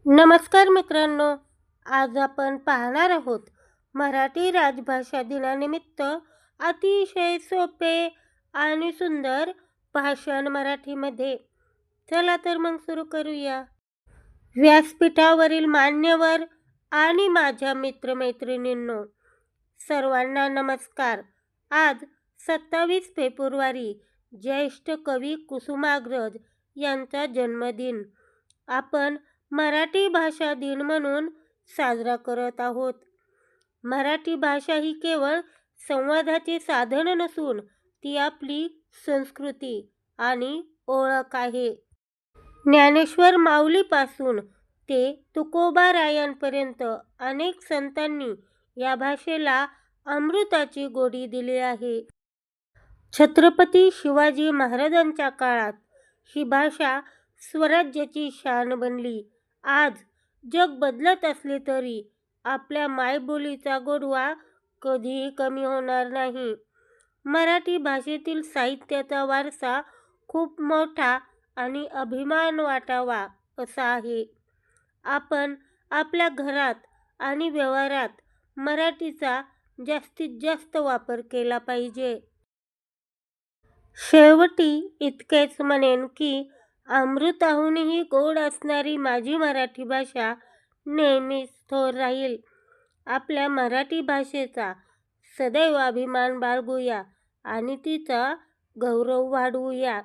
नमस्कार मित्रांनो, आज आपण पाहणार आहोत मराठी राजभाषा दिनानिमित्त अतिशय सोपे आणि सुंदर भाषण मराठीमध्ये. चला तर मग सुरू करूया. व्यासपीठावरील मान्यवर आणि माझ्या मित्रमैत्रिणींनो, सर्वांना नमस्कार. आज 27 फेब्रुवारी ज्येष्ठ कवी कुसुमाग्रज यांचा जन्मदिन आपण मराठी भाषा दिन म्हणून साजरा करत आहोत. मराठी भाषा ही केवळ संवादाचे साधन नसून ती आपली संस्कृती आणि ओळख आहे. ज्ञानेश्वर माऊलीपासून ते तुकोबारायांपर्यंत अनेक संतांनी या भाषेला अमृताची गोडी दिली आहे. छत्रपती शिवाजी महाराजांच्या काळात ही भाषा स्वराज्याची शान बनली. आज जग बदलत असले तरी आपल्या मायबोलीचा गोडवा कधीही कमी होणार नाही. मराठी भाषेतील साहित्याचा वारसा खूप मोठा आणि अभिमान वाटावा असा आहे. आपण आपल्या घरात आणि व्यवहारात मराठीचा जास्तीत जास्त वापर केला पाहिजे. शेवटी इतकेच म्हणेन की अमृताहूनही गोड असणारी माझी मराठी भाषा नेहमीच थोर राहील. आपल्या मराठी भाषेचा सदैव अभिमान बाळगूया आणि तिचा गौरव वाढवूया.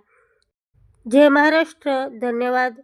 जय महाराष्ट्र. धन्यवाद.